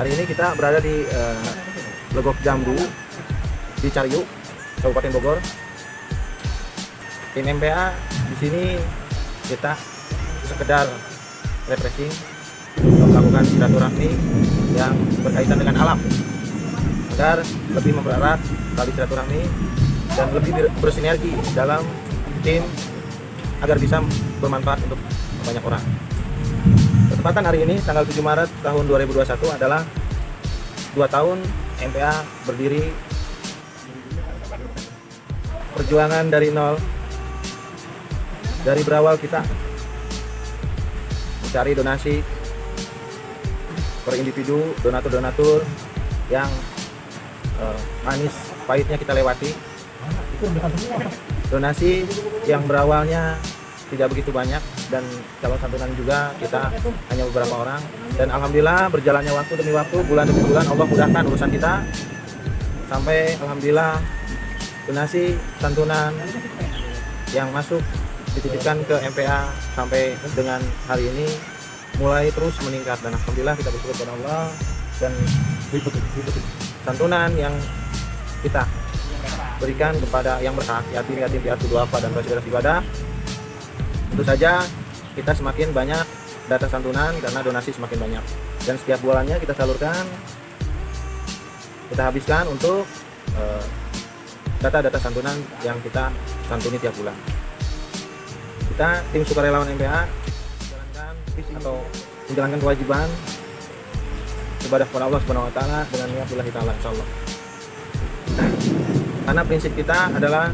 Hari ini kita berada di Legok Jambu di Cariu, Kabupaten Bogor. Tim MPA di sini kita sekedar refreshing untuk melakukan silaturahmi yang berkaitan dengan alam agar lebih mempererat tali silaturahmi dan lebih bersinergi dalam tim agar bisa bermanfaat untuk banyak orang. Kesempatan hari ini tanggal 7 Maret tahun 2021 adalah 2 tahun MPA berdiri, perjuangan dari nol, dari berawal kita mencari donasi per individu, donatur-donatur yang manis pahitnya kita lewati. Donasi yang berawalnya tidak begitu banyak dan calon santunan juga kita hanya beberapa orang, dan alhamdulillah berjalannya waktu demi waktu, bulan demi bulan Allah mudahkan urusan kita sampai alhamdulillah donasi santunan yang masuk dititipkan ke MPA sampai dengan hari ini mulai terus meningkat, dan alhamdulillah kita bersyukur kepada Allah. Dan santunan yang kita berikan kepada yang berhak, yatim piatu duafa dan saudara ibadah, tentu saja kita semakin banyak data santunan karena donasi semakin banyak, dan setiap bulannya kita salurkan, kita habiskan untuk data-data santunan yang kita santuni tiap bulan. Kita tim sukarelawan MPA menjalankan visi atau menjalankan kewajiban ibadah kepada Allah Subhanahu wa taala dengan niat lillahi taala insyaallah. Karena prinsip kita adalah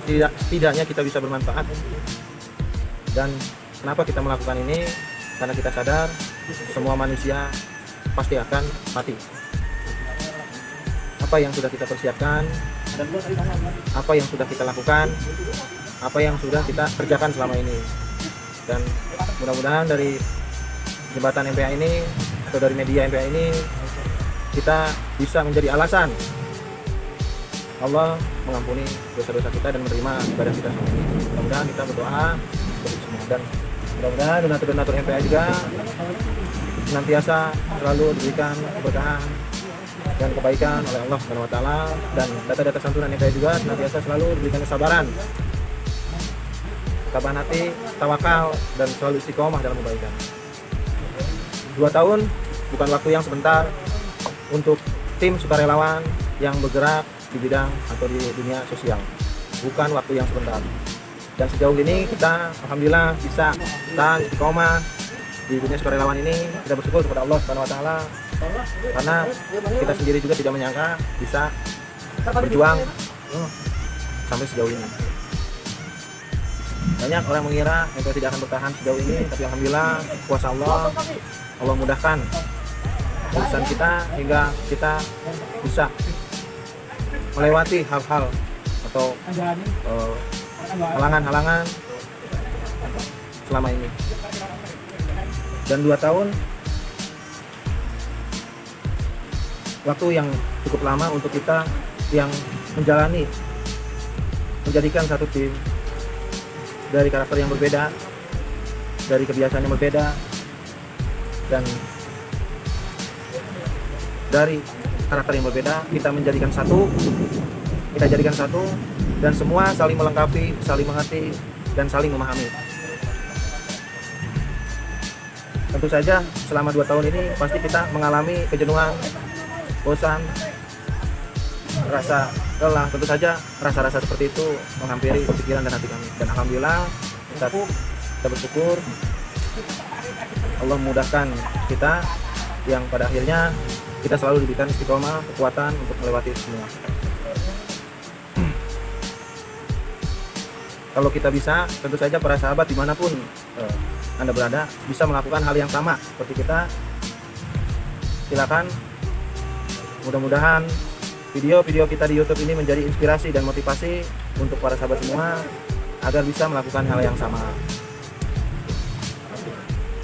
setidaknya kita bisa bermanfaat. Dan kenapa kita melakukan ini? Karena kita sadar semua manusia pasti akan mati. Apa yang sudah kita persiapkan, apa yang sudah kita lakukan, apa yang sudah kita kerjakan selama ini, dan mudah-mudahan dari jembatan MPA ini atau dari media MPA ini kita bisa menjadi alasan Allah mengampuni dosa-dosa kita dan menerima ibadah kita semua ini. Mudah-mudahan kita berdoa untuk semua, dan mudah-mudahan donatur-donatur MPA juga senantiasa selalu diberikan keberkahan dan kebaikan oleh Allah Subhanahu wa taala, dan data-data santunan MPA juga senantiasa selalu diberikan kesabaran, ketabahan hati, tawakal, dan selalu istiqomah dalam kebaikan. 2 tahun bukan waktu yang sebentar untuk tim sukarelawan yang bergerak di bidang atau di dunia sosial, bukan waktu yang sebentar. Dan sejauh ini kita alhamdulillah bisa tahan istiqomah di dunia sukarelawan ini. Kita bersyukur kepada Allah Subhanahu wa taala karena kita sendiri juga tidak menyangka bisa berjuang sampai sejauh ini. Banyak orang mengira MPA tidak akan bertahan sejauh ini, tapi alhamdulillah kuasa Allah mudahkan urusan kita hingga kita bisa melewati hal-hal atau halangan-halangan selama ini. Dan 2 tahun waktu yang cukup lama untuk kita yang menjadikan satu tim dari karakter yang berbeda, dari kebiasaan yang berbeda, dan dari karakter yang berbeda kita jadikan satu, dan semua saling melengkapi, saling mengerti, dan saling memahami. Tentu saja selama 2 tahun ini pasti kita mengalami kejenuhan, bosan, rasa lelah. Tentu saja rasa-rasa seperti itu menghampiri pikiran dan hati kami. Dan alhamdulillah kita bersyukur Allah memudahkan kita, yang pada akhirnya kita selalu diberikan istiqomah, kekuatan untuk melewati semua. Kalau kita bisa, tentu saja para sahabat dimanapun Anda berada bisa melakukan hal yang sama seperti kita. Silakan, mudah-mudahan video-video kita di YouTube ini menjadi inspirasi dan motivasi untuk para sahabat semua agar bisa melakukan hal yang sama.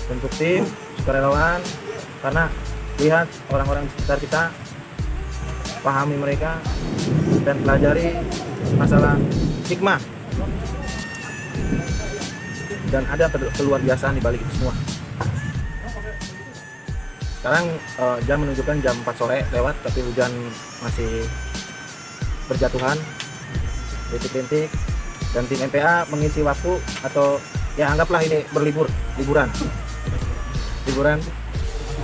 Untuk tim sukarelawan, karena lihat orang-orang di sekitar kita, pahami mereka dan pelajari masalah hikmah, dan ada keluar biasaan di balik itu semua. Sekarang jam menunjukkan jam 4 sore lewat, tapi hujan masih berjatuhan rintik-rintik, dan tim MPA mengisi waktu, atau ya anggaplah ini liburan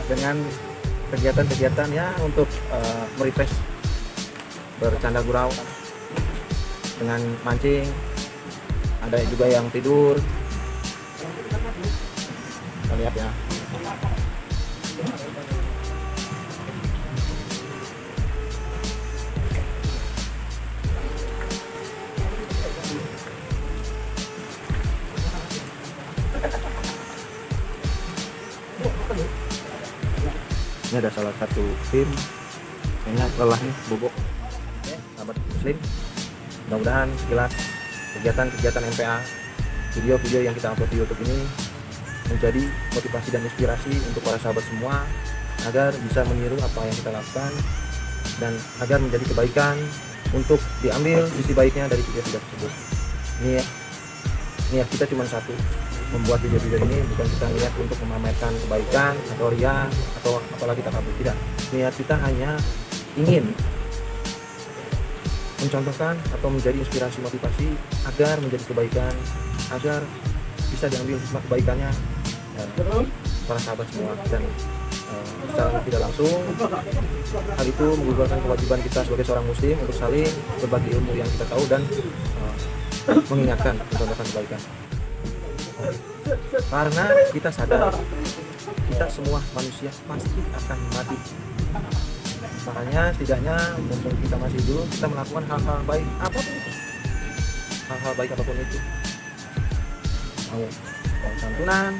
dengan kegiatan-kegiatan ya untuk merefresh, bercanda gurau dengan mancing. Ada juga yang tidur. Kita lihat ya. Ini ada salah satu tim kayaknya lelah nih, bobok. Sahabat muslim, mudah-mudahan sekilas kegiatan-kegiatan MPA, video-video yang kita upload di YouTube ini menjadi motivasi dan inspirasi untuk para sahabat semua agar bisa meniru apa yang kita lakukan dan agar menjadi kebaikan untuk diambil sisi baiknya dari video-video tersebut. Niat kita cuma satu, membuat video-video ini bukan kita niat untuk memamerkan kebaikan atau ria atau apalagi takabur, tidak. Niat kita hanya ingin mencontohkan atau menjadi inspirasi motivasi agar menjadi kebaikan, agar bisa diambil hikmah kebaikannya para sahabat semua. Dan secara tidak langsung hal itu menggugurkan kewajiban kita sebagai seorang muslim untuk saling berbagi ilmu yang kita tahu dan mengingatkan, mencontohkan kebaikan. Karena kita sadar kita semua manusia pasti akan mati. Makanya setidaknya mumpung kita masih hidup, kita melakukan hal-hal baik apapun itu. Hal-hal baik apapun itu. Mau santunan,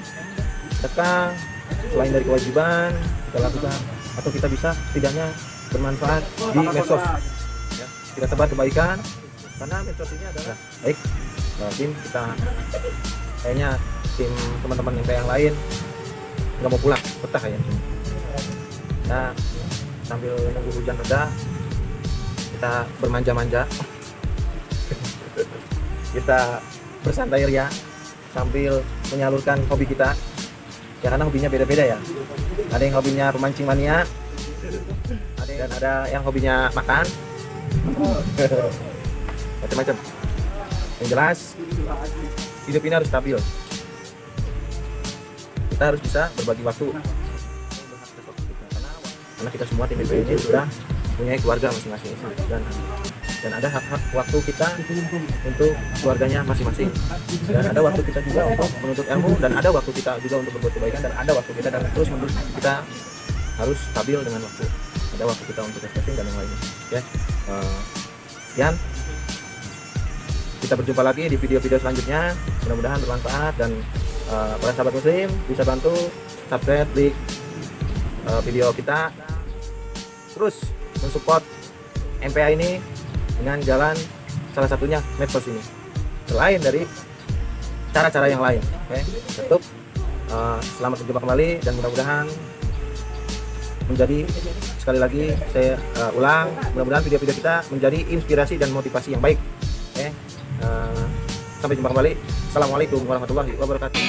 sedekah, selain dari kewajiban kita lakukan, atau kita bisa setidaknya bermanfaat di medsos. Ya, kita tebar kebaikan, karena medsos ini adalah baik. Tim kita kayaknya tim teman-teman yang lain nggak mau pulang, betah kayaknya. Nah, sambil nunggu hujan reda, kita bermanja-manja, kita bersantai ria sambil menyalurkan hobi kita. Ya, karena hobinya beda-beda ya. Ada yang hobinya pemancing mania, dan ada yang hobinya makan, macam-macam. Yang jelas hidup ini harus stabil. Kita harus bisa berbagi waktu, karena kita semua tim BPJ sudah punya keluarga masing-masing, dan ada hak-hak waktu kita untuk keluarganya masing-masing, dan ada waktu kita juga untuk menuntut ilmu, dan ada waktu kita juga untuk berbuat kebaikan, dan ada waktu kita, dan terus menerus kita harus stabil dengan waktu. Ada waktu kita untuk refreshing dan yang lainnya. Oke, sekian. Kita berjumpa lagi di video-video selanjutnya. Mudah-mudahan bermanfaat, dan para sahabat muslim bisa bantu subscribe, like video kita, terus mensupport MPA ini dengan jalan salah satunya medsos ini, selain dari cara-cara yang lain. Oke, tetap Selamat berjumpa kembali dan mudah-mudahan menjadi, sekali lagi saya ulang, mudah-mudahan video-video kita menjadi inspirasi dan motivasi yang baik. Oke, sampai jumpa kembali. Assalamualaikum warahmatullahi wabarakatuh.